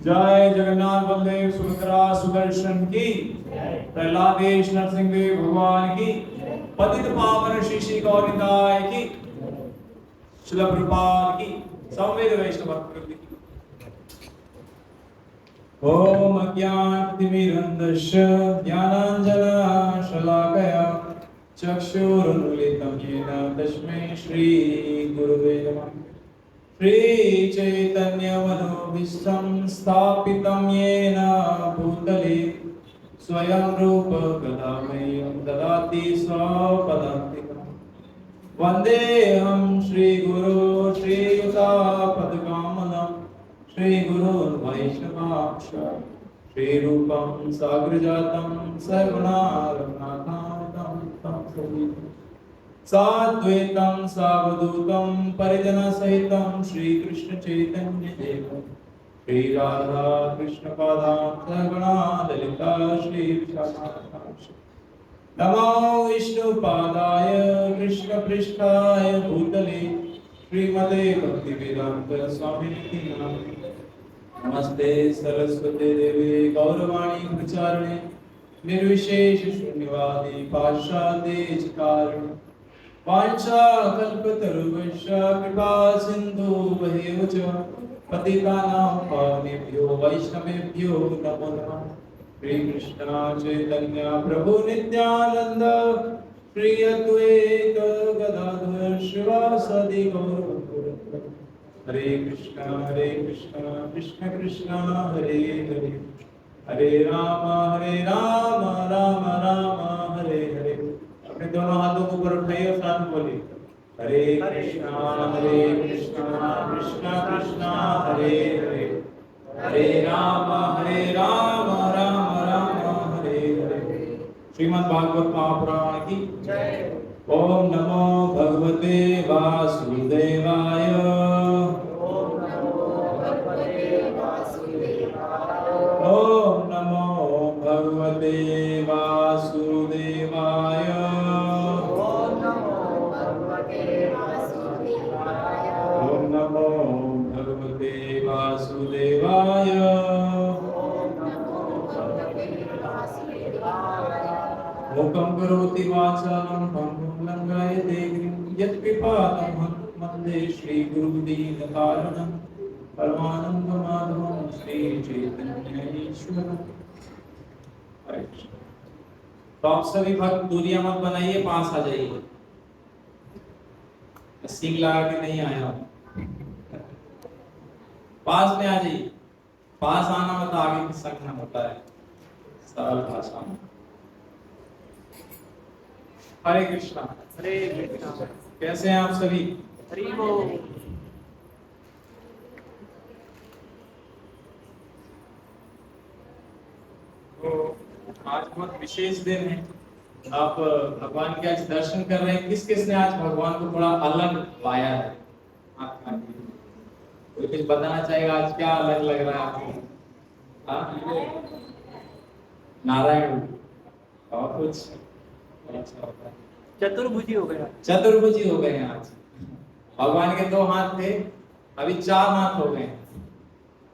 जय जगन्नाथ बलदेव सुभद्रा सुदर्शन की। प्रहलादेश नरसिंह देव भगवान की, पतित पावन श्री श्री गौरनिताय की, श्रील प्रभुपाद की, संवेद वैष्णव भक्तवृंद की। ओम अज्ञानतिमिरन्धस्य ज्ञानाञ्जनशलाकया चक्षुरुन्मीलितं येन तस्मै श्रीगुरुवे नमः। श्रीचैतन्यमनोभीष्टं स्थापितं येन भूतले स्वयं रूप कदा मह्यं ददाति स्वपदान्तिकम्। वन्देऽहं श्रीगुरो श्रीयुतापदकमलं श्रीगुरोन् वैष्णवांश श्रीरूपं साग्रजातं सर्वनाथं तं सजीवं साद्वैतं सावधूतं परिजनसहितं श्रीकृष्ण चैतन्य देवं श्री राधा कृष्ण पादां सगुणा ललिता श्री विशाखांश। नमो विष्णुपादाय कृष्ण पृष्ठाय भूतले श्रीमते भक्तिवेदांत स्वामिनिति नामिने। नमस्ते सरस्वती देवी गौरवाणी प्रचारिणे निर्विशेष शून्यवादी पाश्चात्येशकारिणे वाञ्छाकल्पतरुभ्यश्च कृपा सिन्धुभ्येव च पतितानां पावनेभ्यो वैष्णवेभ्यो नमो नमः। श्री कृष्ण चैतन्य प्रभु नित्यानंद श्री अद्वैत गदाधर शिवासादि गौरभक्तवृंद। हरे कृष्ण कृष्ण कृष्ण हरे हरे, हरे राम राम राम हरे हरे। अपने दोनों हाथों को ऊपर उठाइए और साथ में बोलिए हरे कृष्ण कृष्ण कृष्ण हरे हरे, हरे राम राम राम हरे हरे। श्रीमद् भागवत महापुराण की जय। ओम नमो भगवते वासुदेवाय। ओम नमो भगवते वासुदेवाय। ओम नमो भगवते वासुदेवाय। ओम नमो भगवते वासुदेवाय। ओम नमो भगवते वासुदेवाय। ओम नमो भगवते वासुदेवाय। मूकं करोति वाचालं पङ्गुं लङ्घयते गिरिं यत्कृपातमहं वन्दे श्रीगुरुदीनकारणं परमानन्दमाधवं श्रीचैतन्यईश्वरम्। हरे कृष्ण। तो आप सभी भक्त दूरियां मत बनाइए, पास आ जाइए। सींग लगा के नहीं आया हूं, पास में आ जाइए। पास आना मतलब आगे खिसकना होता है सरल भाषा में। हरे कृष्णा। हरे कृष्णा। कैसे हैं आप सभी? हरि बोल। तो आज बहुत विशेष दिन है। आप भगवान के आज दर्शन कर रहे हैं। किस किस ने आज भगवान को थोड़ा अलग पाया है? कोई कुछ बताना चाहेगा आज क्या अलग लग रहा है आपको? नारायण और कुछ अच्छा होता है। चतुर्भुजी हो गया। चतुर्भुजी हो गए हैं आज। भगवान के 2 हाथ थे, अभी 4 हाथ हो गए।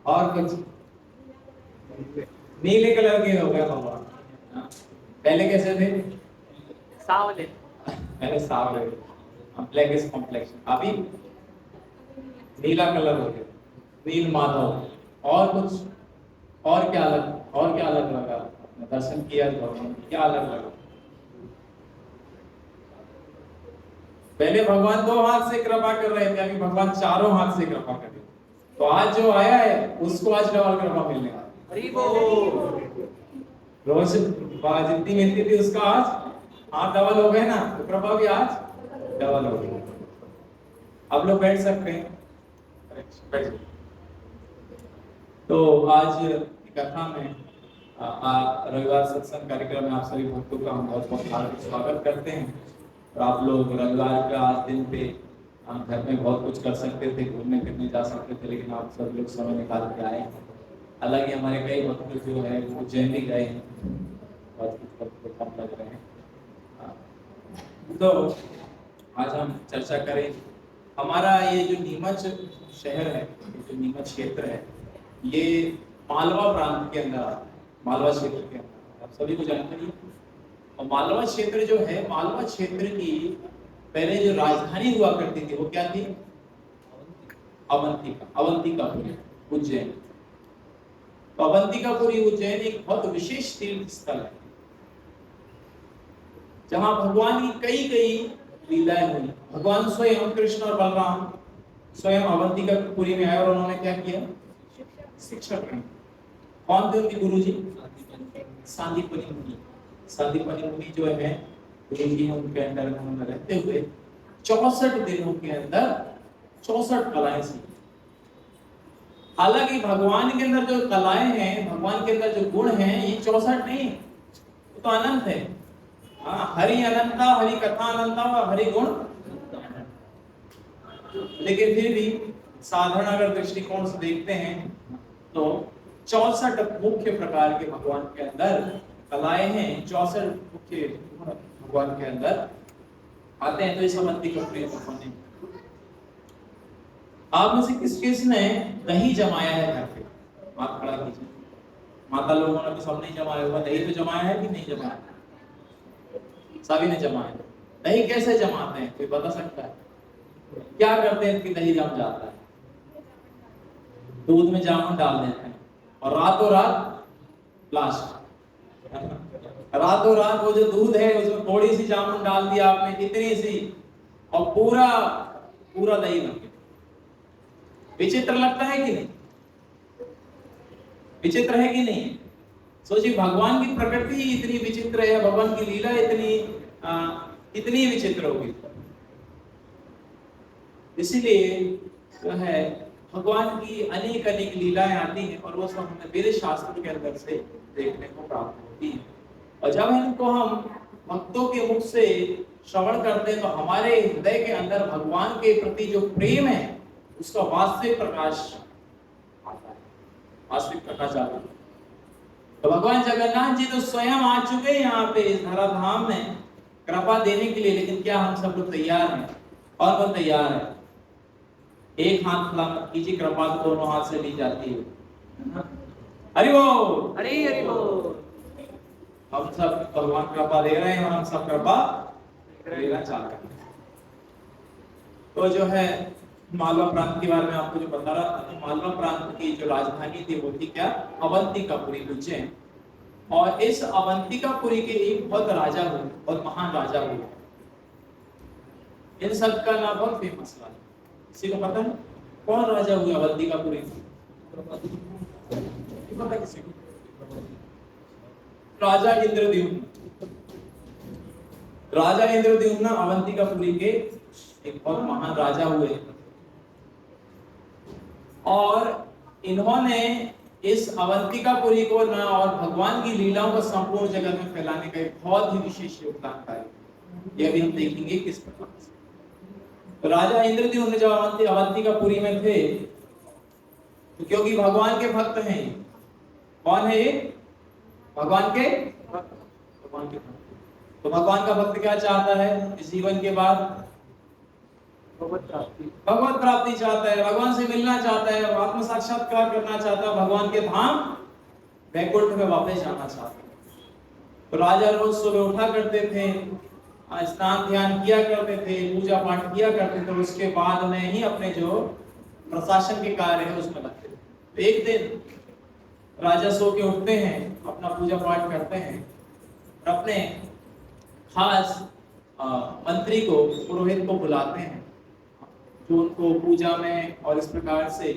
और कुछ नीले कलर के हो गए भगवान। पहले कैसे थे? सावले। पहले सावले, ब्लैक इज कॉम्प्लेक्शन। अभी नीला कलर हो गया, नील माधव। और कुछ? और क्या अलग लगा? दर्शन किया भगवान, क्या अलग लगा? पहले भगवान 2 हाथ से कृपा कर रहे थे, अभी भगवान 4 हाथ से कृपा कर रहे। तो आज जो आया है उसको आज डबल कृपा मिलने वाला। हरि बोल। रोज जितनी मिलती थी उसका आज हाथ डबल हो गए ना, तो कृपा भी आज डबल हो गई। अब लोग बैठ सकते हैं। तो आज कथा में रविवार सत्संग कार्यक्रम में आप सभी भक्तों का हम बहुत बहुत हार्दिक स्वागत करते हैं। और आप लोग रविवार का आज दिन पे घर में बहुत कुछ कर सकते थे, घूमने फिरने जा सकते थे, लेकिन आप सब लोग समय निकाल के आए हैं। हालांकि हमारे कई भक्त जो है वो उज्जैन भी गए हैं, बहुत कुछ भक्त कम लग रहे हैं। तो आज हम चर्चा करें। हमारा ये जो नीमच शहर है, जो नीमच क्षेत्र है, ये मालवा प्रांत के अंदर, मालवा क्षेत्र के अंदर आप सभी को जानकारी है। और मालवा क्षेत्र जो है, मालवा क्षेत्र की पहले जो राजधानी हुआ करती थी वो क्या थी? अवंतिका। अवंतिकापुरी उज्जैन। तो अवंतिकापुरी उज्जैन एक बहुत विशेष तीर्थ स्थल है जहां भगवान की कई कई लीलाएं हुई। भगवान स्वयं कृष्ण और बलराम स्वयं अवंतिकापुरी में आए और उन्होंने क्या किया? शिक्षा ग्रहण। कौन थे उनके गुरु जी? सांदीपनि मुनि। सांदीपनि मुनि जो है गुरु जी, उनके अंदर उन्होंने रहते हुए 64 दिनों के अंदर 64 कलाएं सीखी। हालांकि भगवान के अंदर जो कलाएं हैं, भगवान के अंदर जो गुण हैं, ये 64 नहीं, वो तो अनंत है। हरि अनंता, हरि कथा अनंता, हरि गुण। लेकिन फिर भी साधारण अगर दृष्टिकोण से देखते हैं तो 64 मुख्य प्रकार के भगवान के अंदर कलाएं हैं, 64 मुख्य भगवान के अंदर आते हैं। तो इस अवंतिकापुरी भगवान ने, आप में से किसने दही जमाया है घर पे? हाथ खड़ा कीजिए। माता लोगों ने तो सब नहीं जमाया होगा, दही तो जमाया है कि नहीं जमाया? सभी ने जमाया। दही कैसे जमाते हैं, कोई बता सकता है? क्या करते हैं कि दही जम जाता है? दूध में जामुन डाल देते हैं और रातों रात लास्ट रातों रात वो जो दूध है उसमें थोड़ी सी जामुन डाल दिया आपने, इतनी सी, और पूरा पूरा दही बन गया। विचित्र लगता है कि नहीं? विचित्र है कि नहीं? सोचिए, भगवान की प्रकृति इतनी विचित्र है, भगवान की लीला इतनी विचित्र होगी। इसीलिए जो है भगवान की अनेक अनेक लीलाएं आती हैं और वो सब हमें वेद शास्त्र के अंदर से देखने को प्राप्त होती है। और जब इनको हम भक्तों के मुख से श्रवण करते हैं तो हमारे हृदय के अंदर भगवान के प्रति जो प्रेम है उसका वास्तविक प्रकाश आता है, वास्तविक प्रकाश आता है। तो भगवान जगन्नाथ जी तो स्वयं आ चुके हैं यहाँ पे इस धराधाम में कृपा देने के लिए, लेकिन क्या हम सब लोग तैयार हैं? और कौन तैयार है? एक हाथ खुला मत कीजिए, कृपा तो दोनों हाथ से ली जाती है। हरि बोल, हरि हरि बोल। हम सब भगवान कृपा दे रहे हैं और हम सब कृपा लेना चाहते हैं। तो जो है मालवा प्रांत के बारे में आपको जो बता रहा था, तो मालवा प्रांत की जो राजधानी थी वो थी क्या? अवंतिकापुरी उज्जैन। और इस अवंतिकापुरी के एक बहुत राजा हुए, बहुत महान राजा हुए। इन सब का नाम बहुत फेमस राजा, किसी को पता है कौन राजा हुए अवंतिकापुरी? पता किसी को? राजा इंद्रद्युम्न। राजा इंद्रद्युम्न अवंतिकापुरी के एक बहुत महान राजा हुए और इन्होंने इस अवंतिकापुरी को न और भगवान की लीलाओं को संपूर्ण जगत में फैलाने का एक बहुत ही विशेष योगदान पाया। यह भी हम देखेंगे किस प्रकार से। तो राजा इंद्रद्युम्न जब अवंतिकापुरी में थे तो क्योंकि भगवान के भक्त हैं, कौन है ये? भगवान के भक्त। तो भगवान का भक्त क्या चाहता है इस जीवन के बाद? भगवत प्राप्ति चाहता है, भगवान से मिलना चाहता है, आत्म साक्षात्कार करना चाहता है, भगवान के धाम वैकुंठ में वापस जाना चाहता है। तो राजा रोज सुबह उठा करते थे, स्नान ध्यान किया करते थे, पूजा पाठ किया करते थे, उसके बाद में ही अपने जो प्रशासन के कार्य है उसमें लगते थे। तो एक दिन राजा सो के उठते हैं, अपना पूजा पाठ करते हैं और अपने खास मंत्री को, पुरोहित को बुलाते हैं जो उनको पूजा में और इस प्रकार से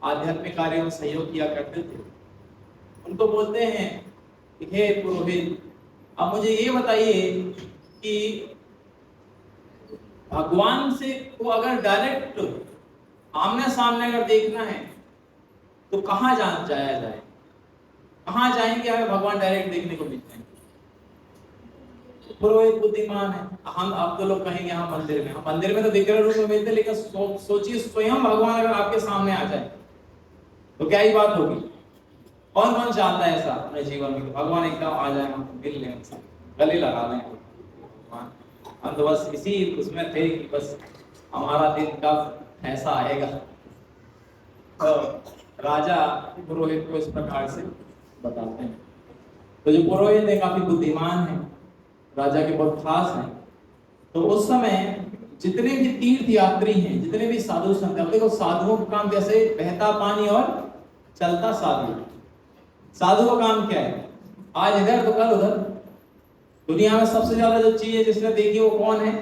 आध्यात्मिक कार्यों में सहयोग किया करते थे। उनको बोलते हैं कि हे पुरोहित, अब मुझे ये बताइए कि भगवान से को अगर डायरेक्ट आमने सामने अगर देखना है तो कहाँ जाया जाए? कहाँ जाएंगे हमें भगवान डायरेक्ट देखने को मिलते हैं? पुरोहित बुद्धिमान है, हम आप तो लोग कहेंगे हाँ मंदिर में। मंदिर में तो विग्रह रूप में मिलते, लेकिन सोचिए स्वयं भगवान अगर आपके सामने आ जाए तो क्या ही बात होगी। कौन कौन चाहता है ऐसा अपने जीवन में भगवान एकदम आ जाए, हम मिल लें, गले लगा लें भगवान। हम तो बस इसी उसमें थे कि बस हमारा दिन कब ऐसा आएगा। तो राजा पुरोहित को इस प्रकार से बताते हैं। तो जो पुरोहित है काफी बुद्धिमान है, राजा के बहुत खास हैं। तो उस समय जितने भी तीर्थ यात्री हैं, जितने भी साधु संत, अब देखो साधुओं का काम जैसे बहता पानी और चलता साधु। साधु का काम क्या है? आज इधर तो कल उधर। दुनिया में सबसे ज्यादा जो चीज है जिसने देखी वो कौन है?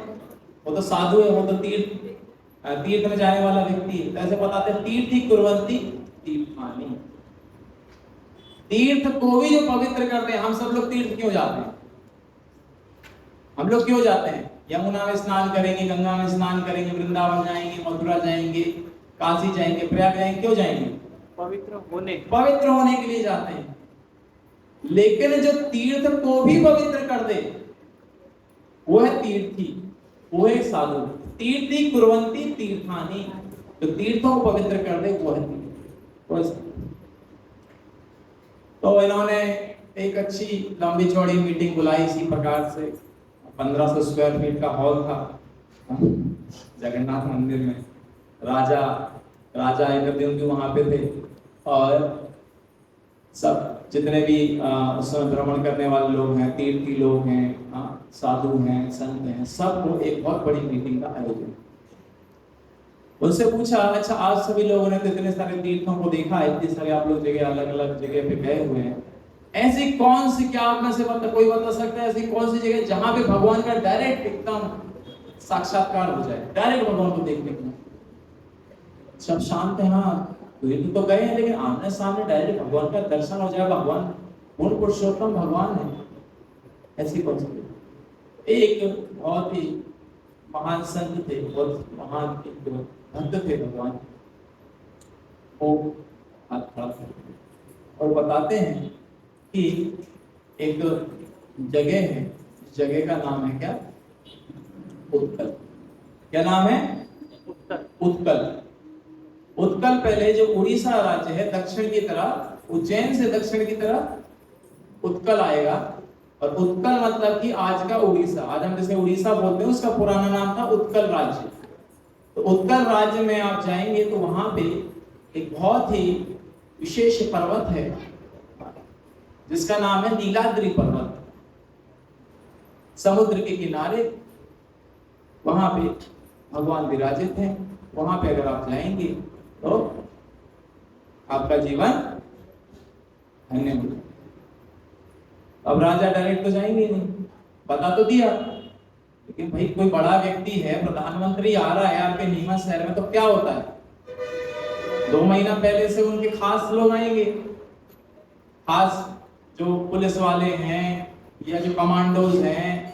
वो तो साधु है, वो तो तीर्थ में जाने वाला व्यक्ति है। ऐसे बताते हैं तीर्थी कुर्वन्ति तीर्थानि। तीर्थ को भी जो पवित्र करते हैं। हम सब लोग तीर्थ क्यों जाते हैं? हम लोग क्यों जाते हैं? यमुना में स्नान करेंगे, गंगा में स्नान करेंगे, वृंदावन जाएंगे, मथुरा जाएंगे, काशी जाएंगे, प्रयाग जाएंगे। क्यों जाएंगे? पवित्र होने के लिए जाते हैं। लेकिन जो तीर्थ को भी पवित्र कर दे वो है तीर्थी, वो है साधु। तीर्थी कुर्वन्ति तीर्थानि, जो तीर्थों को पवित्र कर दे वो है तीर्थ। तो इन्होंने एक अच्छी लंबी चौड़ी मीटिंग बुलाई इसी प्रकार से। 1500 स्क्वायर फीट का हॉल था जगन्नाथ मंदिर में। राजा इंद्रद्युम्न भी वहां पे थे और सब जितने भी उस समय भ्रमण करने वाले लोग हैं, तीर्थी लोग हैं, साधु हैं, संत हैं, सबको एक बहुत बड़ी मीटिंग का आयोजन। उनसे पूछा, अच्छा आज सभी लोगों ने तो इतने सारे तीर्थों को देखा है, इतने सारे आप लोग जगह अलग अलग जगह पे गए हुए हैं, ऐसी कौन सी, क्या आप में से कोई बता सकता है ऐसी कौन सी जगह जहां पे भगवान का डायरेक्ट एकदम साक्षात्कार हो जाए, डायरेक्ट भगवान को देखने को? सब शांत है। हाँ तो गए हैं, लेकिन आमने सामने डायरेक्ट भगवान का दर्शन हो जाए, भगवान पूर्ण पुरुषोत्तम भगवान है, ऐसी कौन सी? एक बहुत ही महान संत थे, बहुत महान भक्त थे भगवान, वो हाथ खड़ा करते और बताते हैं कि एक जगह है, जगह का नाम है क्या? उत्कल। क्या नाम है? उत्कल। उत्कल पहले जो उड़ीसा राज्य है दक्षिण की तरफ, उज्जैन से दक्षिण की तरफ उत्कल आएगा। और उत्कल मतलब कि आज का उड़ीसा, आज हम जैसे उड़ीसा बोलते हैं, उसका पुराना नाम था उत्कल राज्य। तो उत्कल राज्य में आप जाएंगे तो वहां पे एक बहुत ही विशेष पर्वत है जिसका नाम है नीलाद्रि पर्वत। समुद्र के किनारे वहां पे भगवान विराजित हैं। वहां पे अगर आप जाएंगे तो आपका जीवन धन्य हो। अब राजा डायरेक्ट तो जाएंगे नहीं, बता तो दिया, लेकिन भाई कोई बड़ा व्यक्ति है, प्रधानमंत्री आ रहा है आपके नीमच शहर में, तो क्या होता है 2 महीना पहले से उनके खास लोग आएंगे, खास जो पुलिस वाले हैं या जो कमांडोज हैं,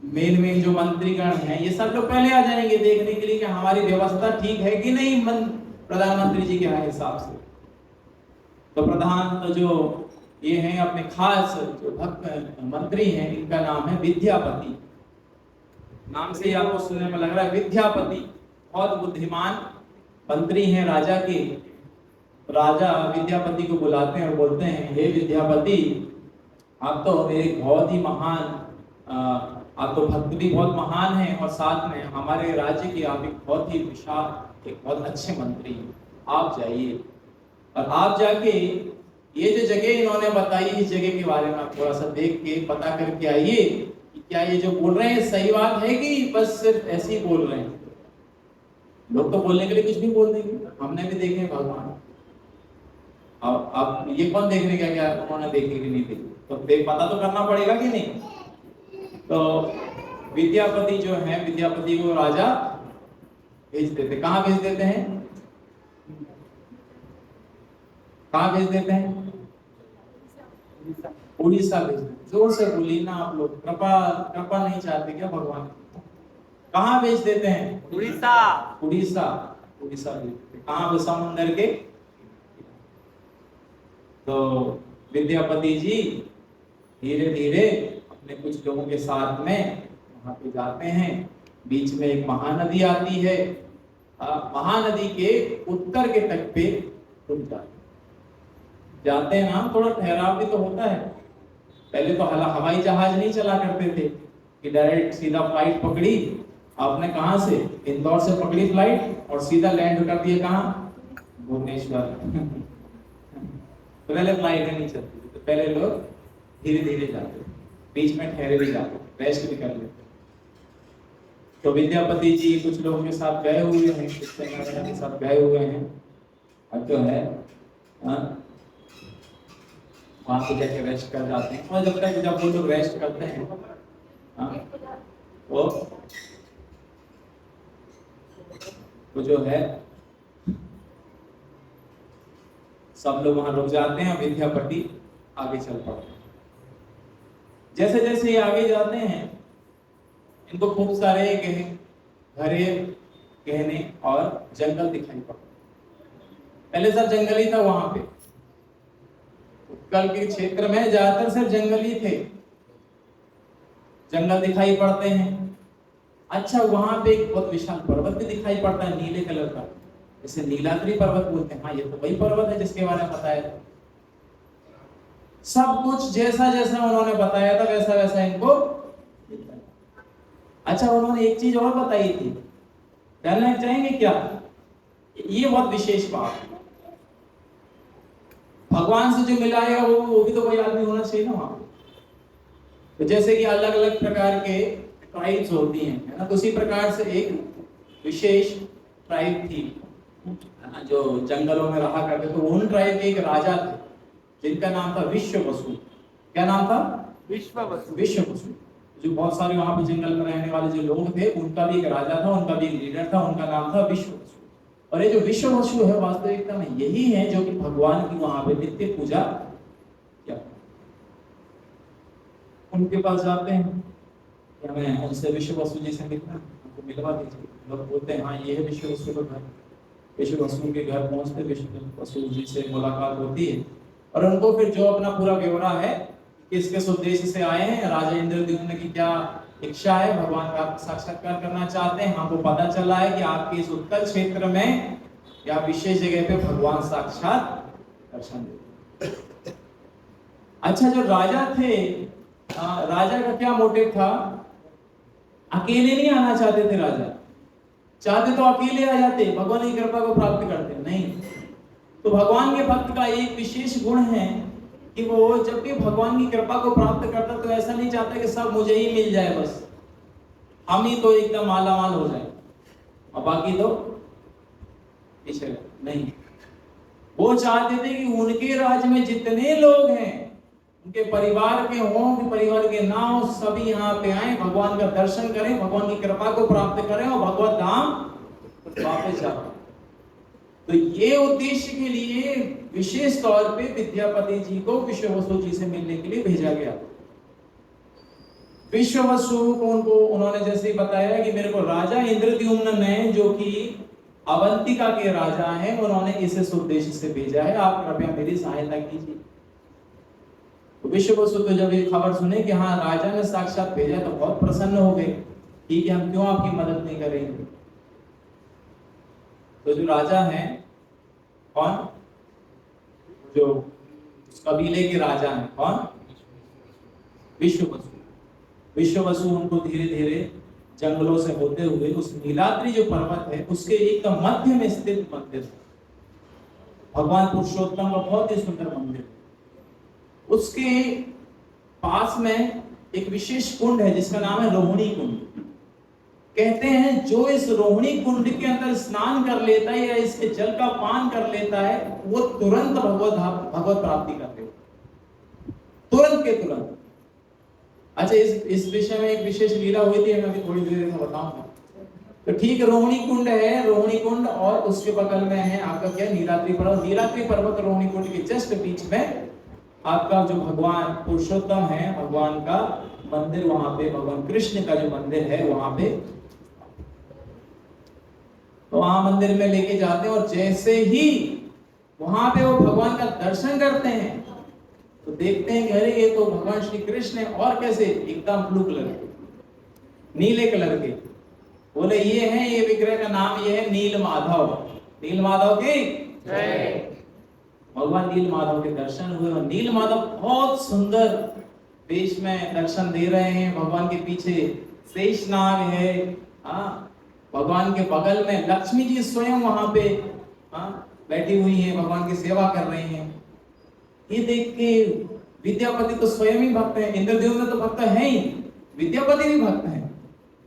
मेन जो मंत्रीगण हैं, ये सब लोग पहले आ जाएंगे देखने के लिए कि हमारी व्यवस्था ठीक है कि नहीं प्रधानमंत्री जी के हिसाब से। तो प्रधान तो जो ये हैं अपने खास जो भक्त मंत्री हैं, इनका नाम है विद्यापति। नाम से ही आपको सुनने में लग रहा है विद्यापति, बहुत बुद्धिमान मंत्री हैं राजा के। राजा विद्यापति को बुलाते हैं और बोलते हैं, हे विद्यापति, आप तो मेरे बहुत ही महान, आप तो भक्त भी बहुत महान हैं और साथ में हमारे राज्य के आप एक बहुत ही विशाल, एक बहुत अच्छे मंत्री हैं। आप जाइए और आप जाके ये जो जगह इन्होंने बताई, इस जगह के बारे में आप थोड़ा सा देख के पता करके आइए कि क्या ये जो बोल रहे हैं सही बात है कि बस सिर्फ ऐसे ही बोल रहे हैं। लोग तो बोलने के लिए कुछ भी बोल देंगे, हमने भी देखे भगवान। अब ये कौन देखने का क्या उन्होंने देखे कि नहीं देखे, तो पता तो करना पड़ेगा कि नहीं। तो विद्यापति जो है, विद्यापति को राजा भेज देते। कहाँ भेज देते हैं? कहाँ भेज देते हैं? उड़ीसा भेज देते। जोर से बोलिए ना आप लोग, कृपा नहीं चाहते क्या भगवान? कहाँ भेज देते हैं? उड़ीसा। उड़ीसा भेज देते। कहाँ? समुद्र के। तो विद्यापति जी धीरे धीरे अपने कुछ लोगों के साथ में वहां पे जाते हैं। बीच में एक महानदी आती है, महानदी के उत्तर के तट पे रुक जाते हैं ना। थोड़ा ठहराव भी तो होता है। पहले तो हवाई जहाज नहीं चला करते थे कि डायरेक्ट सीधा फ्लाइट पकड़ी आपने, कहां से? इंदौर से पकड़ी फ्लाइट और सीधा लैंड कर दिया कहाँ? भुवनेश्वर। तो पहले फ्लाइट नहीं चलती थी, तो पहले लोग धीरे धीरे जाते हो, बीच में ठहरे भी जाते हो, रेस्ट भी कर लेते हो। तो विद्यापति जी कुछ लोगों के साथ गए हुए हैं, कुछ सेना के साथ गए हुए हैं, अब जो है वहां पे जाके रेस्ट कर जाते हैं। और जब वो लोग रेस्ट करते हैं वो जो है सब लोग वहां रुक जाते हैं, विद्यापति आगे चल पड़ते हैं। जैसे जैसे ये आगे जाते हैं इनको खूब सारे घरे गहने और जंगल दिखाई पड़ते। पहले सब जंगल ही था वहां पे, उत्कल के क्षेत्र में ज्यादातर सिर्फ जंगल ही थे, जंगल दिखाई पड़ते हैं। अच्छा, वहां पे एक बहुत विशाल पर्वत भी दिखाई पड़ता है नीले कलर का, इसे नीलाद्रि पर्वत बोलते हैं। हाँ, ये तो वही पर्वत है जिसके बारे में बताया था। सब कुछ जैसा जैसा उन्होंने बताया था वैसा वैसा इनको। अच्छा, उन्होंने एक चीज और बताई थी, जानना चाहेंगे क्या? ये बहुत विशेष बात है। भगवान से जो मिलाएगा वो भी तो कोई आदमी होना चाहिए ना वहां। तो जैसे कि अलग अलग प्रकार के ट्राइब्स होती हैं, है ना, तो उसी प्रकार से एक विशेष ट्राइब थी जो जंगलों में रहा करते। तो उन ट्राइब के एक राजा थे जिनका नाम था विश्ववसु। क्या नाम था? विश्ववसु। विश्ववसु। जो बहुत सारे वहां पे जंगल में रहने वाले जो लोग थे, उनका भी एक राजा था, उनका भी एक लीडर था, उनका नाम था विश्ववसु। और ये जो विश्ववसु है वास्तविकता में यही है जो कि भगवान की वहां पे नित्य पूजा किया। उनके पास जाते हैं कि हमें उनसे विश्ववसु जी से मिलना, हमको मिलवा दीजिए। लोग बोलते हैं हाँ ये है विश्ववसु का घर। विश्ववसु के घर पहुंचते, विश्ववसु जी से मुलाकात होती है और उनको फिर जो अपना पूरा ब्यौरा है किस किस उद्देश्य से आए हैं, राजा इंद्रद्युम्न की क्या इच्छा है, भगवान का साक्षात्कार करना चाहते हैं, हमको पता चला है कि आपके इस उत्कल क्षेत्र में या विशेष जगह पे भगवान साक्षात दर्शन देते। अच्छा, जो राजा थे, राजा का क्या मोटिव था? अकेले नहीं आना चाहते थे राजा, चाहते तो अकेले आ जाते, भगवान की कृपा को प्राप्त करते, नहीं। तो भगवान के भक्त का एक विशेष गुण है कि वो जब भी भगवान की कृपा को प्राप्त करता तो ऐसा नहीं चाहता कि सब मुझे ही मिल जाए, बस हम ही तो एकदम मालामाल हो जाए और बाकी तो पीछे नहीं। वो चाहते थे कि उनके राज्य में जितने लोग हैं, उनके परिवार के हों कि परिवार के ना हो, सभी यहाँ पे आए, भगवान का दर्शन करें, भगवान की कृपा को प्राप्त करें और भगवत धाम वापस जाओ। तो ये उद्देश्य के लिए विशेष तौर पे विद्यापति जी को विश्ववसु जी से मिलने के लिए भेजा गया। विश्ववसु को उन्होंने जैसे ही बताया कि मेरे को राजा इंद्रद्युम्न ने, जो कि अवंतिका के राजा हैं, उन्होंने इस उद्देश्य से भेजा है, आप कृपया मेरी सहायता कीजिए। तो विश्ववसु तो जब ये खबर सुने कि हाँ राजा ने साक्षात भेजा तो बहुत प्रसन्न हो गए, ठीक है हम क्यों आपकी मदद नहीं करेंगे। तो जो राजा हैं, कौन? जो उस कबीले के राजा हैं, कौन? विश्ववसु। विश्ववसु उनको धीरे धीरे जंगलों से होते हुए उस नीलाद्रि जो पर्वत है उसके एकदम मध्य में स्थित मंदिर, भगवान पुरुषोत्तम का बहुत ही सुंदर मंदिर, उसके पास में एक विशेष कुंड है जिसका नाम है रोहिणी कुंड। कहते हैं जो इस रोहिणी कुंड के अंदर स्नान कर लेता है या इसके जल का पान कर लेता है वो तुरंत भगवत प्राप्ति करते हो, तुरंत के तुरंत। अच्छा, इस विषय में एक विशेष लीला हुई थी, मैं अभी थोड़ी देर में बताऊंगा। तो ठीक रोहिणी कुंड है, रोहिणी कुंड और उसके बगल में है आपका क्या, नीलाद्रि पर्वत। नीलाद्रि पर्वत रोहिणी कुंड के जस्ट बीच में आपका जो भगवान पुरुषोत्तम है, भगवान का मंदिर, वहां पे भगवान कृष्ण का जो मंदिर है वहां पे, तो वहां मंदिर में लेके जाते हैं और जैसे ही वहां पे वो भगवान का दर्शन करते हैं तो देखते हैं कि अरे ये तो भगवान श्री कृष्ण है, और कैसे, एकदम ब्लू कलर के, नीले कलर के। बोले ये है, ये विग्रह का नाम ये है नील माधव। नील माधव की जय। भगवान नील माधव के दर्शन हुए और नील माधव बहुत सुंदर वेश में दर्शन दे रहे हैं। भगवान के पीछे शेषनाग है, भगवान के बगल में लक्ष्मी जी स्वयं वहां पे बैठी हुई हैं, भगवान की सेवा कर रही हैं। ये देख के विद्यापति तो स्वयं ही भक्त है, इंद्रदेव तो भक्त है ही, विद्यापति भी भक्त है,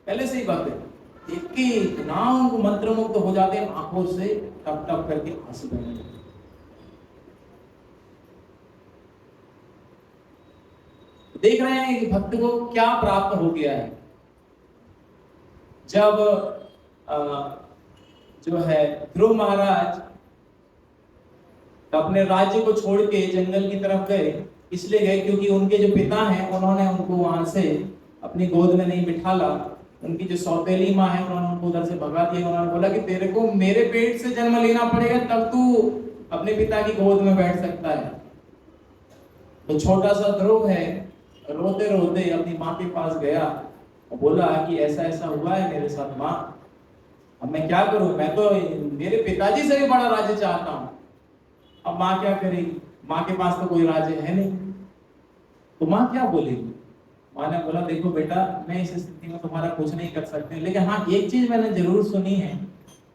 पहले से ही भक्त है। देख के इतना उनको मंत्रमुग्ध हो जाते हैं, आंखों से टप टप करके आंसू बहने लगते। देख रहे हैं कि भक्त को क्या प्राप्त हो गया है। जब जो है ध्रुव महाराज अपने राज्य को छोड़ के जंगल की तरफ गए, इसलिए गए क्योंकि उनके जो पिता हैं उन्होंने उनको वहां से अपनी गोद में नहीं बिठाला। उनकी जो सौतेली माँ है उन्होंने उनको उधर से भगा दिया। उन्होंने बोला कि तेरे को मेरे पेट से जन्म लेना पड़ेगा तब तू अपने पिता की गोद में बैठ सकता है। तो छोटा सा ध्रुव है, रोते रोते अपनी माँ के पास गया और बोला कि ऐसा ऐसा हुआ है मेरे साथ माँ, अब मैं क्या करूं, मैं तो मेरे पिताजी से भी बड़ा राज्य चाहता हूं, अब माँ क्या करेगी, माँ के पास तो कोई राज्य है नहीं। तो माँ क्या बोलेगी? माँ ने बोला देखो बेटा, मैं इस स्थिति में तुम्हारा कुछ नहीं कर सकती, लेकिन हाँ एक चीज मैंने जरूर सुनी है,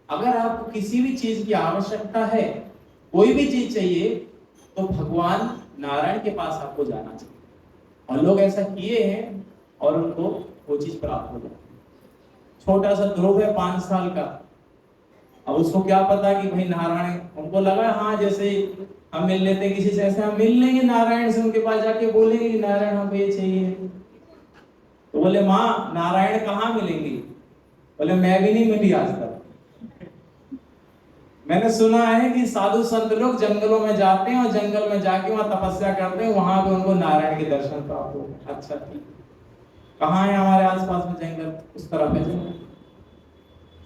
अगर आपको किसी भी चीज की आवश्यकता है, कोई भी चीज चाहिए, तो भगवान नारायण के पास आपको जाना चाहिए। और लोग ऐसा किए हैं और उनको वो चीज प्राप्त हो जाती है। छोटा सा ध्रुव है 5 साल का, अब उसको क्या पता कि भाई नारायण, उनको लगा हाँ जैसे हम मिल लेते हैं किसी से, ऐसे हम मिल लेंगे नारायण से, उनके पास जाके बोलेंगे कि नारायण हमको ये चाहिए। तो बोले माँ नारायण कहाँ मिलेंगे? बोले मैं भी नहीं मिली आज तक, मैंने सुना है कि साधु संत लोग जंगलों में जाते हैं और जंगल में जाके वहां तपस्या करते हैं, वहां पे उनको नारायण के दर्शन प्राप्त हो। अच्छा ठीक, कहाँ है हमारे आसपास में जंगल? उस तरफ है जंगल।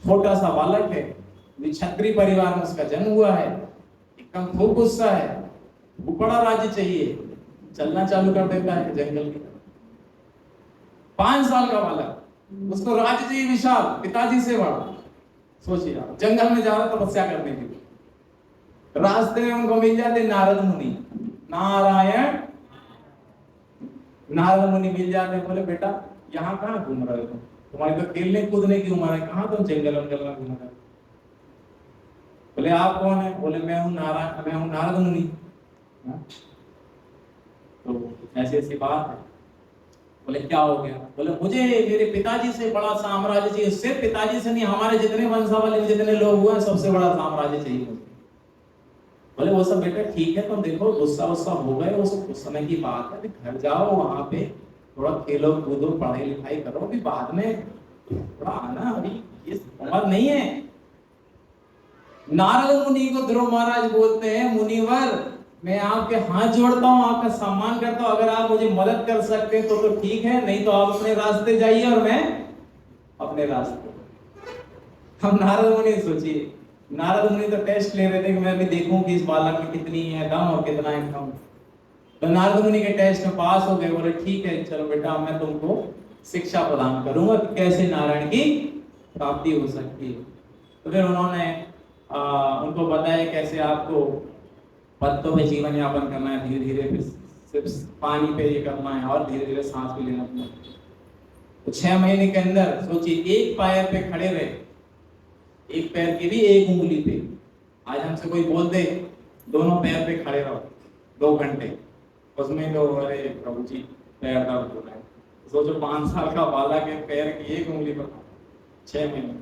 छोटा सा बालक है, क्षत्रिय परिवार में उसका जन्म हुआ है, एकदम खूब गुस्सा है, वो बड़ा राज्य चाहिए, चलना चालू कर देता है जंगल की तरफ। 5 साल का बालक, उसको राज्य चाहिए विशाल, पिताजी से बड़ा। सोचिए आप, जंगल में जा रहा तपस्या करने के लिए, रास्ते में उनको मिल जाते नारद मुनि, नारायण नारद मुनि मिल जाते, बोले बेटा यहाँ कहाँ घूम रहे हो, तुम्हारी तो खेलने कूदने की उम्र है, कहाँ तुम जंगल में घूम रहे हो? बोले आप कौन है? बोले मैं हूँ नारद मुनि। तो ऐसी ऐसी बात है। बोले क्या हो गया? बोले मुझे मेरे पिताजी से बड़ा साम्राज्य चाहिए, सिर्फ पिताजी से नहीं, हमारे जितने वंशावली में जितने लोग हुए हैं सबसे बड़ा साम्राज्य चाहिए मुझे। बोले वो सब बेटा ठीक है, तुम देखो गुस्सा वुस्सा हो गए, वो सब उस समय की बात है, घर जाओ, वहां पे थोड़ा खेलो कूदो, पढ़ाई लिखाई करो, अभी बाद में थोड़ा आना, अभी ये उम्र नहीं है। नारद मुनि को ध्रुव महाराज बोलते हैं मुनिवर, मैं आपके हाथ जोड़ता हूँ, आपका सम्मान करता हूँ, अगर आप मुझे मदद कर सकते हैं तो ठीक है, नहीं तो आप अपने रास्ते जाइए और मैं अपने रास्ते। हम नारद मुनि सोचिए, नारद मुनि तो टेस्ट ले रहे थे कि मैं भी देखूं कि इस बालक में कितनी है दम और कितना है कम। तो नारद मुनि के टेस्ट में पास हो गए, बोले ठीक है चलो बेटा मैं तुमको शिक्षा प्रदान करूंगा कि कैसे नारायण की प्राप्ति हो सकती है। तो फिर उन्होंने उनको बताया कैसे आपको पत्तों में जीवन यापन करना है, धीरे धीरे फिर सिर्फ पानी पे ये करना है और धीरे धीरे सांस भी लेना पड़ना है। तो 6 महीने के अंदर सोचिए, एक पैर पे खड़े रहे, एक पैर की भी एक उंगली पे। आज हमसे कोई बोल दे दोनों पैर पे खड़े रहो 2 घंटे, उसमें तो अरे प्रभु जी पैर दर्द हो रहा है। सोचो 5 साल का बालक है, पैर की एक उंगली पर 6 महीने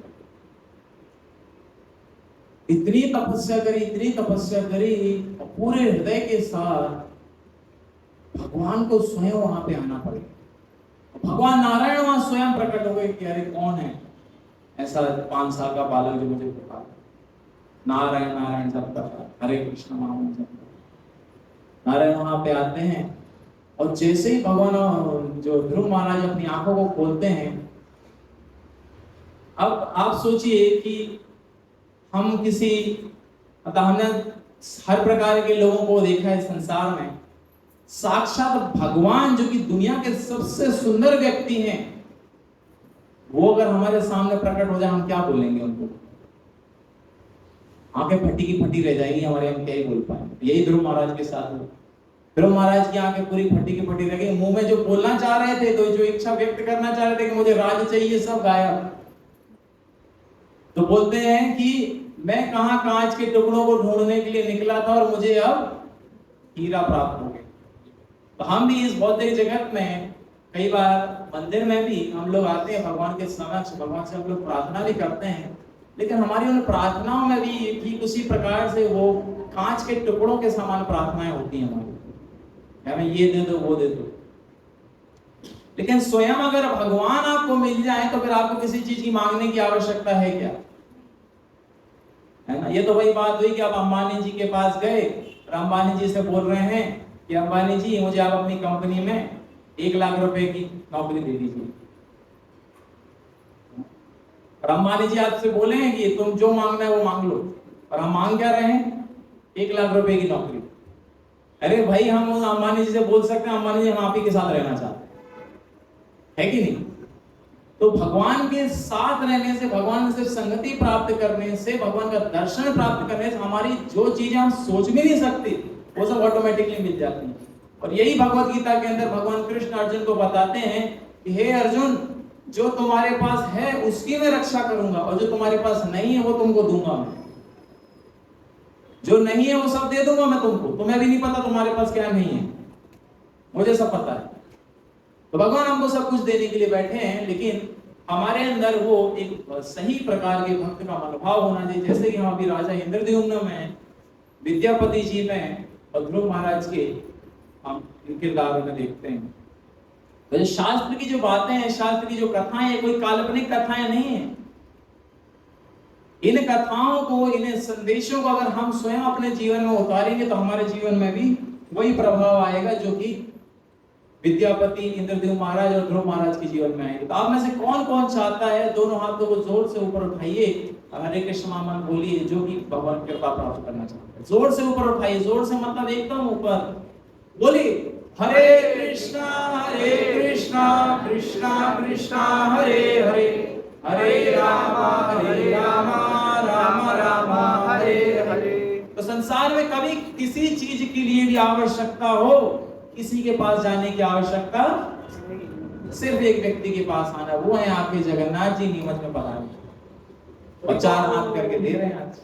इतनी तपस्या करी और पूरे हृदय के साथ भगवान को स्वयं वहां पे आना पड़ेगा। भगवान नारायण वहां स्वयं प्रकट हो गए कि अरे कौन है ऐसा 5 साल का बालक जो मुझे पुकार, नारायण नारायण जप करता, हरे कृष्ण महामंत्र जप करता। नारायण वहां पे आते हैं और जैसे ही भगवान जो ध्रुव महाराज अपनी आंखों को खोलते हैं, अब आप सोचिए कि हम किसी, मतलब हमने हर प्रकार के लोगों को देखा है संसार में, साक्षात भगवान जो कि दुनिया के सबसे सुंदर व्यक्ति हैं, वो अगर हमारे सामने प्रकट हो जाए, हम क्या बोलेंगे उनको? आंखें फटी की फटी रह जाएगी हमारे, हम क्या ही बोल पाएंगे। यही ध्रुव महाराज के साथ हुआ। ध्रुव महाराज की आंखें पूरी फटी की फटी रह गई, मुंह में जो बोलना चाह रहे थे, तो जो इच्छा व्यक्त करना चाह रहे थे कि मुझे राज्य चाहिए, सब गायब। तो बोलते हैं कि मैं कहां कांच के टुकड़ों को ढूंढने के लिए निकला था और मुझे अब हीरा प्राप्त हो गया। तो हम भी इस भौतिक जगत में कई बार मंदिर में भी हम लोग आते हैं भगवान के समक्ष, भगवान से हम लोग प्रार्थना भी करते हैं, लेकिन हमारी उन प्रार्थनाओं में भी ठीक उसी प्रकार से वो कांच के टुकड़ों के समान प्रार्थनाएं होती हैं हमारी, हमें ये दे दो वो दे दो। लेकिन स्वयं अगर भगवान आपको मिल जाए तो फिर आपको किसी चीज की मांगने की आवश्यकता है क्या? है ना? ये तो वही बात हुई कि आप अंबानी जी के पास गए और अंबानी जी से बोल रहे हैं कि अंबानी जी मुझे आप अपनी कंपनी में 1 लाख रुपए की नौकरी दे दीजिए। और अंबानी जी आपसे बोले हैं कि तुम जो मांगना है वो मांग लो, और हम मांग क्या रहे हैं? 1 लाख रुपए की नौकरी। अरे भाई, हम अंबानी जी से बोल सकते हैं अंबानी जी हम आप ही के साथ रहना चाहते हैं, है कि नहीं? तो भगवान के साथ रहने से, भगवान से संगति प्राप्त करने से, भगवान का दर्शन प्राप्त करने से हमारी जो चीजें हम सोच भी नहीं सकते वो सब ऑटोमेटिकली मिल जाती हैं। और यही भगवत गीता के अंदर भगवान कृष्ण अर्जुन को बताते हैं कि हे अर्जुन, जो तुम्हारे पास है उसकी मैं रक्षा करूंगा, और जो तुम्हारे पास नहीं है वो तुमको दूंगा मैं। जो नहीं है वो सब दे दूंगा मैं तुमको, तुम्हें भी नहीं पता तुम्हारे पास क्या नहीं है, मुझे सब पता है। तो भगवान हमको सब कुछ देने के लिए बैठे हैं, लेकिन हमारे अंदर वो एक सही प्रकार के भक्त का मनोभाव होना चाहिए। जैसे कि हम अभी राजा इंद्रद्युम्न में, विद्यापति जी में और ध्रुव महाराज के हम इनके किरदारों में देखते हैं। तो ये शास्त्र की जो बातें हैं, शास्त्र की जो कथाएं हैं, कोई काल्पनिक कथाएं नहीं है। इन कथाओं को, इन संदेशों को अगर हम स्वयं अपने जीवन में उतारेंगे तो हमारे जीवन में भी वही प्रभाव आएगा जो कि विद्यापति, इंद्रद्युम्न महाराज और ध्रुव महाराज के जीवन में आएंगे। तो आप में से कौन कौन चाहता है, दोनों हाथों को जोर से ऊपर उठाइए, हरे कृष्ण मामा बोलिए, जो कि भगवान की कृपा प्राप्त करना चाहते हैं। जोर से ऊपर उठाइए, जोर से मतलब एकदम ऊपर बोलिए, हरे कृष्णा कृष्णा कृष्णा हरे हरे, हरे राम राम राम हरे हरे। तो संसार में कभी किसी चीज के लिए भी आवश्यकता हो, किसी के पास जाने की आवश्यकता नहीं, सिर्फ एक व्यक्ति के पास आना, वो है आपके जगन्नाथ जी नीमच में पधारे और 4 हाथ करके दे रहे हैं आज,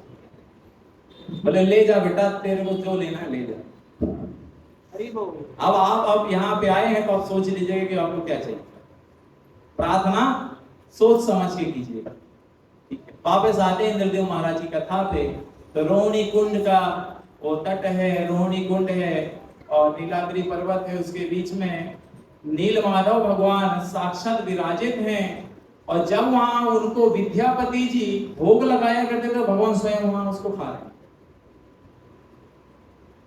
बोले ले जा बेटा, तेरे को जो लेना है ले जा। अब आप यहाँ पे आए हैं तो आप सोच लीजिएगा कि आपको क्या चाहिए। प्रार्थना सोच समझ के कीजिएगा, ठीक है? वापस आते हैं इंद्रदेव महाराज की कथा पे। तो रोहिणी कुंड का वो तट है, रोहिणी कुंड है और नीलाद्रि पर्वत है, उसके बीच में नील माधव भगवान साक्षात विराजित हैं। और जब वहां उनको विद्यापति जी भोग लगाया करते थे, भगवान स्वयं वहां उसको खा रहे।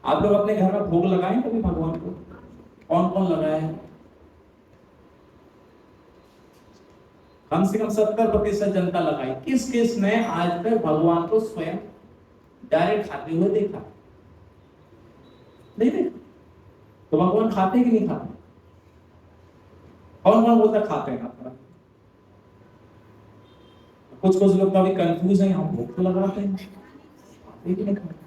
आप लोग अपने घर में भोग लगाएं कभी भगवान को? कौन कौन लगाया है? कम से कम 70% जनता लगाई। किस किस ने आज तक भगवान को स्वयं डायरेक्ट खाते हुए देखा? नहीं देखा। तो भगवान खाते कि नहीं खाते? कौन कौन बोलता खाते हैं? कुछ लोग कभी कंफ्यूज हैं, हम भोग तो लगाते हैं, लेकिन नहीं खाते।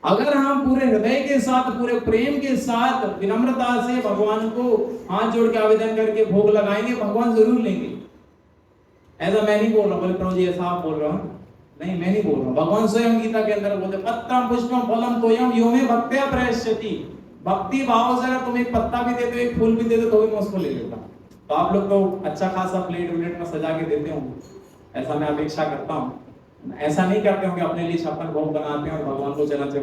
अगर हम पूरे हृदय के साथ, पूरे प्रेम के साथ, विनम्रता से भगवान को हाथ जोड़ के आवेदन करके भोग लगाएंगे, भगवान जरूर लेंगे। ऐसा मैं नहीं बोल रहा, बोले प्रभु जी ऐसा आप बोल रहे हो, नहीं मैं नहीं बोल रहा। भगवान स्वयं गीता के अंदर बोलते पत्रम पुष्पम फलम तोयम यो मे भक्त्या प्रयश्यति। भक्ति भाव से अगर तुम एक पत्ता भी देते हो, एक फूल भी देते तो भी मैं उसको ले लेता। तो आप लोग तो अच्छा खासा प्लेट में सजा के देते हो, ऐसा मैं अपेक्षा करता हूँ। ऐसा नहीं करते होंगे अपने लिए 56 भोग बनाते हैं और भगवान को चलाते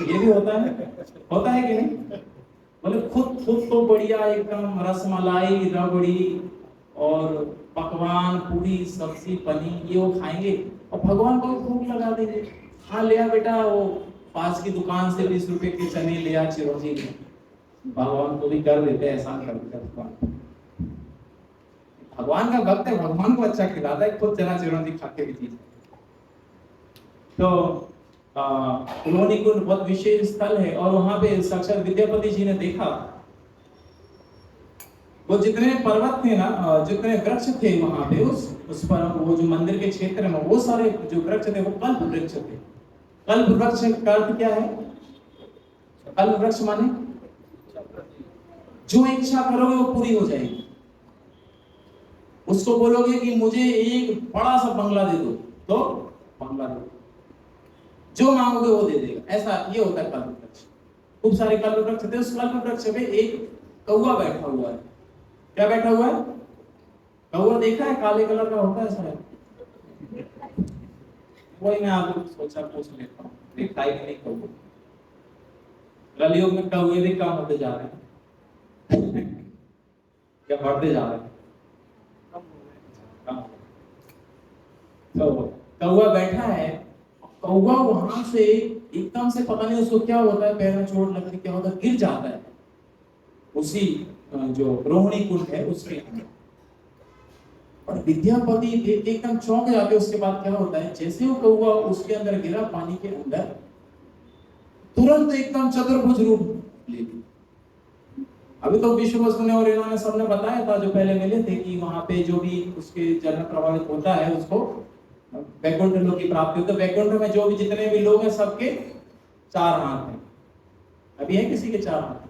ये भी होता है कि नहीं? बोले खुद तो बढ़िया एकदम रसमलाई, रबड़ी और पकवान, पूरी, सब्जी, पनीर ये वो खाएंगे और भगवान को भोग लगा देंगे। हाँ ले आ बेटा, वो पास की दुकान से 20 रुपए के चने ले आ चिरौंजी, भगवान को भी कर देते, एहसान कर देते। भगवान का भक्त है, भगवान को अच्छा खिलाता है, खुद चना चिरौंजी खा के भी चीज। तो रोहिणी कुंड बहुत विशेष स्थल है और वहां पे साक्षात विद्यापति जी ने देखा वो जितने पर्वत थे ना, जितने वृक्ष थे वहां पे उस पर, वो जो मंदिर के क्षेत्र में वो सारे जो वृक्ष थे वो कल्प वृक्ष थे। कल्प वृक्ष का अर्थ क्या है? कल्प वृक्ष माने जो इच्छा करोगे वो पूरी हो जाएगी। उसको बोलोगे कि मुझे एक बड़ा सा बंगला दे दो तो बंगला दे दो, जो मांगोगे वो दे देगा। ऐसा ये होता है कल्प वृक्ष। खूब सारे कल्प वृक्ष थे, उस कल्प वृक्ष पे एक कौवा बैठा हुआ है। क्या बैठा हुआ है? कौवा देखा है, काले कलर का होता है शायद, वही मैं आपको सोचा पूछ लेता हूँ, देखा ही नहीं कौवा। कलयुग में कौवे भी कम होते जा रहे हैं क्या बढ़ते जा रहे हैं? कम। तो कौवा बैठा है, कौवा वहां से एकदम से पता नहीं उसको क्या होता है, पैर में चोट लगती क्या होता है, गिर जाता है उसी जो रोहिणी कुंड है उसके अंदर। और विद्यापति देख के एकदम चौंक जाते। उसके बाद क्या होता है, जैसे वो कौवा उसके अंदर गिरा पानी के अंदर, तुरंत एकदम चतुर्भुज रूप ले ली। अभी तो विश्व वस्तु ने और इन्होंने सबने बताया था जो पहले मिले थे कि वहां पे जो भी उसके जन्म प्रभावित होता है उसको वैकुंठ लोक की प्राप्ति होती है। वैकुंठ में जो भी जितने भी लोग हैं सबके 4 हाथ हैं। अभी है किसी के 4 हाथ?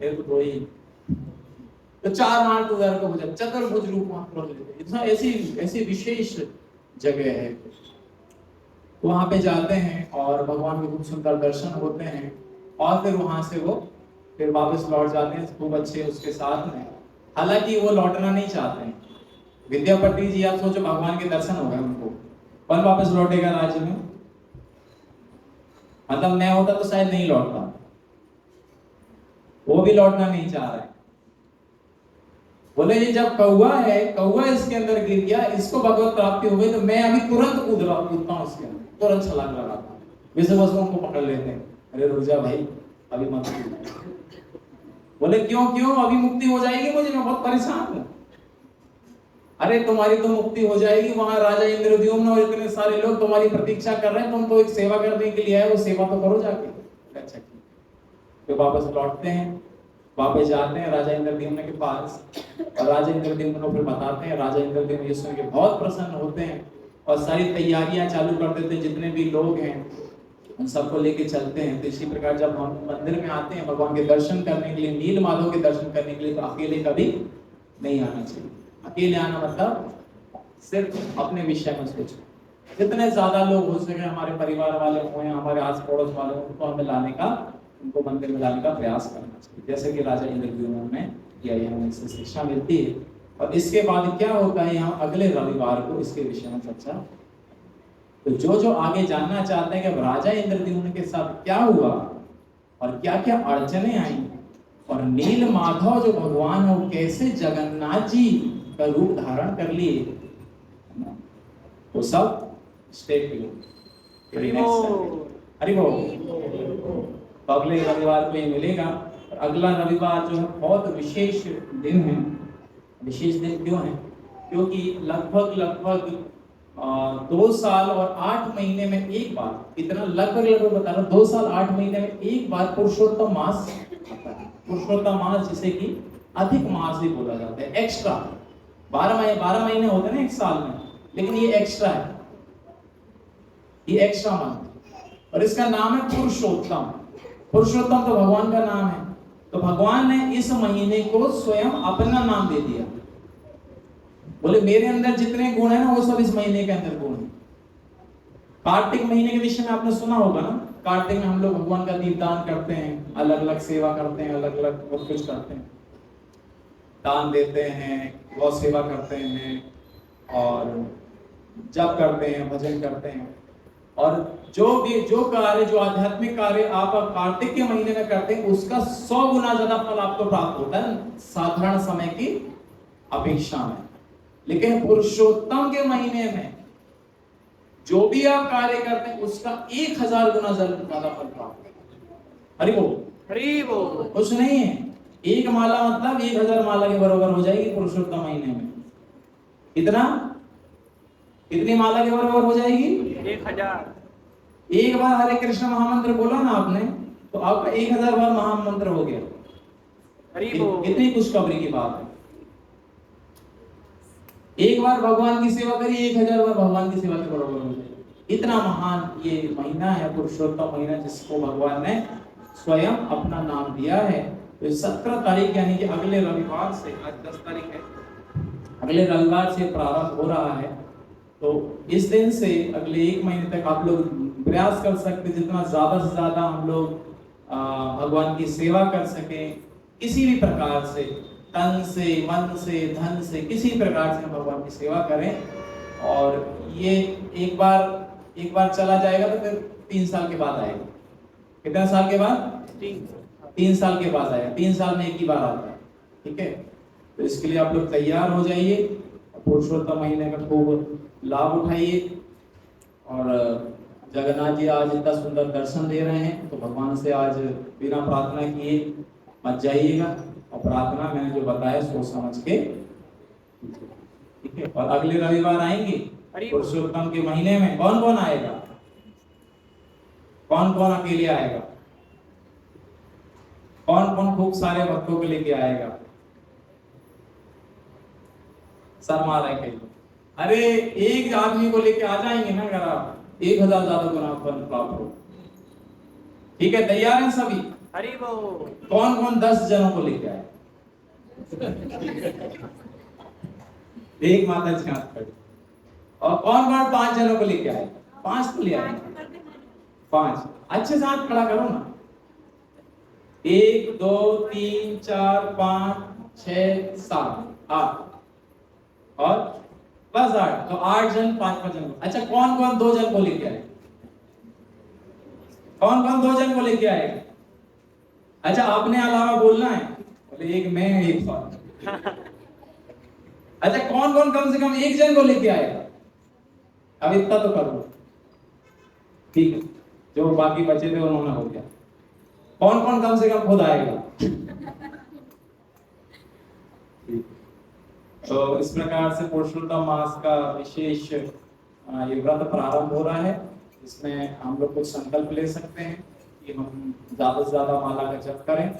मेरे तो 2 ही। तो 4 हाथ उधर को हो जाए, चतुर्भुज रूप वहां पर लेते। इतना ऐसी विशेष जगह है। वहां पे जाते हैं और भगवान के खूब सुंदर दर्शन होते हैं और फिर वहां से वो फिर वापस लौट जाते हैं खूब अच्छे उसके साथ में। हालांकि वो लौटना नहीं चाहते हैं। विद्यापति जी, आप सोचो भगवान के दर्शन हो गए उनको, कौन वापस लौटेगा राज्य में? मतलब मैं होता तो शायद नहीं लौटता, वो भी लौटना नहीं चाह रहे। बोले ये जब कौवा है, कौवा इसके अंदर गिर गया, इसको भगवत प्राप्ति हो गई, तो मैं अभी तुरंत कूदता हूँ इसके अंदर, तुरंत छलांग लगाता हूँ। वैसे बस उनको पकड़ लेते हैं, अरे रुक जा भाई, अभी मत कूद। बोले क्यों क्यों, अभी मुक्ति हो जाएगी मुझे, मैं बहुत परेशान हूँ। अरे तुम्हारी तो मुक्ति हो जाएगी, वहां राजा इंद्रद्युम्न और इतने सारे लोग तुम्हारी प्रतीक्षा कर रहे हैं, तुम तो एक सेवा करने के लिए आए, वो सेवा तो करो जाके। अच्छा ठीक। तो वापस लौटते हैं, वापस जाते हैं राजा इंद्रद्युम्न के पास और राजा इंद्रद्युम्न को फिर बताते हैं। राजा इंद्रद्युम्न ये सुन के बहुत प्रसन्न होते हैं और सारी तैयारियां चालू कर देते हैं। जितने भी लोग हैं उन सबको लेके चलते हैं। तो इसी प्रकार जब हम मंदिर में आते हैं भगवान के दर्शन करने के लिए, नील माधव के दर्शन करने के लिए, तो अकेले कभी नहीं आना चाहिए। अकेले आना मतलब सिर्फ अपने विषय में सोचो। जितने ज्यादा लोग हो सके, हमारे परिवार वाले हो या हमारे आस पड़ोस वाले हो, उनको हमें लाने का, उनको मंदिर में लाने का प्रयास करना चाहिए, जैसे कि राजा इंद्रद्युम्न ने किया। हमें इससे शिक्षा मिलती है। और इसके बाद क्या होता है, यहाँ अगले रविवार को इसके विषय में चर्चा। तो जो आगे जानना चाहते हैं कि राजा इंद्रद्युम्न के साथ क्या हुआ और क्या क्या अड़चने आई और नील माधव जो भगवान है वो कैसे जगन्नाथ जी का रूप धारण कर लिए, वो सब स्टेप हरि बोल। तो अगले रविवार को ये मिलेगा। और अगला रविवार जो है बहुत विशेष दिन है। विशेष दिन क्यों है? क्योंकि लगभग 2 साल और 8 महीने में एक बार, इतना लगभग बता रहा हूं, 2 साल 8 महीने में एक बार पुरुषोत्तम मास आता है। पुरुषोत्तम मास जिसे कि अधिक मास भी बोला जाता है, एक्स्ट्रा। 12 महीने होते हैं ना एक साल में, लेकिन ये एक्स्ट्रा है, ये एक्स्ट्रा मंथ। और इसका नाम है पुरुषोत्तम। पुरुषोत्तम तो भगवान का नाम है, तो भगवान ने इस महीने को स्वयं अपना नाम दे दिया। बोले मेरे अंदर जितने गुण है ना, वो सब इस महीने के अंदर गुण है। कार्तिक महीने के विषय में आपने सुना होगा ना, कार्तिक में हम लोग भगवान का दीपदान करते हैं, अलग अलग सेवा करते हैं, अलग अलग बहुत कुछ करते हैं, दान देते हैं, गौ सेवा करते हैं और जप करते हैं, भजन करते हैं। और जो कार्य, जो आध्यात्मिक कार्य आप कार्तिक के महीने में करते हैं, उसका 100 गुना ज्यादा फल आपको प्राप्त होता है साधारण समय की अपेक्षा में। लेकिन पुरुषोत्तम के महीने में जो भी आप कार्य करते हैं उसका 1000 गुना ज्यादा फल प्राप्त होता है। हरि बोल, हरि बोल। कुछ नहीं है, एक माला मतलब 1000 माला के बराबर हो जाएगी पुरुषोत्तम महीने में। कितना, कितनी माला के बराबर हो जाएगी? 1000। एक बार हरे कृष्ण महामंत्र बोला ना आपने, तो आपका 1000 बार महामंत्र हो गया। कितनी खुशखबरी की बात है। एक बार भगवान की सेवा करिए, 1000 बार भगवान की सेवा के बराबर हो जाएगी। इतना महान ये महीना है, पुरुषोत्तम महीना, जिसको भगवान ने स्वयं अपना नाम दिया है। तो 17 तारीख यानी कि अगले रविवार से, आज 10 तारीख है, अगले रविवार से प्रारंभ हो रहा है। तो इस दिन से अगले 1 महीने तक आप लोग प्रयास कर सकते, जितना ज्यादा से ज्यादा हम लोग भगवान की सेवा कर सकें, किसी भी प्रकार से, तन से, मन से, धन से, किसी प्रकार से हम भगवान की सेवा करें। और ये एक बार चला जाएगा तो फिर 3 साल के बाद आएगा। कितने साल के बाद? 3 साल के बाद आएगा। 3 साल में एक ही बार आता है, ठीक है। तो इसके लिए आप लोग तैयार हो जाइए, पुरुषोत्तम महीने का खूब लाभ उठाइए। और जगन्नाथ जी आज इतना सुंदर दर्शन दे रहे हैं, तो भगवान से आज बिना प्रार्थना किए मत जाइएगा। और प्रार्थना मैंने जो बताया सोच समझ के, ठीक है। और अगले रविवार आएंगे पुरुषोत्तम के महीने में। कौन कौन आएगा? कौन कौन अकेले आएगा? कौन कौन खूब सारे भक्तों को लेके आएगा? शर्मा रहे कई लोग। अरे एक आदमी को लेके आ जाएंगे ना, अगर आप 1000 ज्यादा गुना फल प्राप्त हो। ठीक है, तैयार हैं सभी? हरि बोल। कौन कौन 10 जनों को लेके आए? एक माता जी हाथ खड़ी। और कौन कौन 5 जनों को लेके आए? 5 को ले आए। 5 अच्छे से हाथ खड़ा करो ना। 1 2 3 4 5 6 7 8 और बस 8। तो 8 जन 5 जन। अच्छा, कौन कौन 2 जन को लेके आए? कौन कौन 2 जन को लेके आए? अच्छा, अपने अलावा बोलना है। बोले एक मैं एक साथ। अच्छा, कौन कौन कम से कम 1 जन को लेके आएगा? अब इतना तो करो, ठीक है। जो बाकी बचे थे उन्होंने हो गया। कौन कौन कम से कम खुद आएगा? तो इस प्रकार से पुरुषोत्तम मास का विशेष ये व्रत प्रारंभ हो रहा है। इसमें हम लोग कुछ संकल्प ले सकते हैं कि हम ज्यादा से ज्यादा माला का जप करें,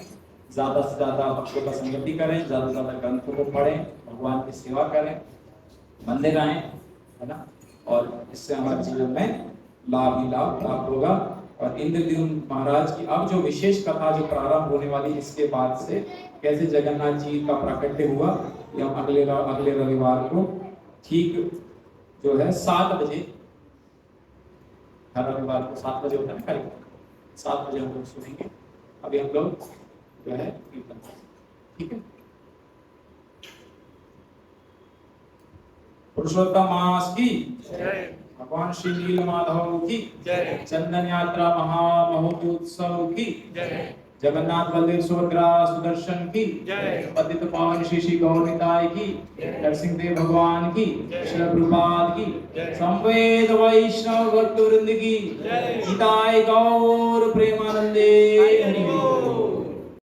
ज्यादा से ज्यादा भक्तों का संगति करें, ज्यादा से ज्यादा ग्रंथों को पढ़ें, भगवान की सेवा करें, मंदिर आए, है ना। और इससे हमारे जीवन में लाभ ही लाभ प्राप्त होगा। और इंद्रद्युम्न महाराज की अब जो विशेष कथा जो प्रारंभ होने वाली, इसके बाद से कैसे जगन्नाथ जी का प्राकट्य हुआ, ये हम अगले रविवार को ठीक जो है 7 बजे, हर रविवार को 7 बजे होता है ना कार्यक्रम, 7 बजे हम लोग सुनेंगे। अभी हम लोग जो है कीर्तन, ठीक है। पुरुषोत्तम मास की जय। भगवान श्री नील माधव की जय। चंदन यात्रा महामहोत्सव की जय। जगन्नाथ बलदेव सुभद्रा सुदर्शन की जय। पतित पावन श्री श्री गौर निताय की, नरसिंह देव भगवान की, श्री प्रभुपाद की, संवेद वैष्णव भक्तवृंद की, निताय गौर प्रेमानंदे हरि बोल।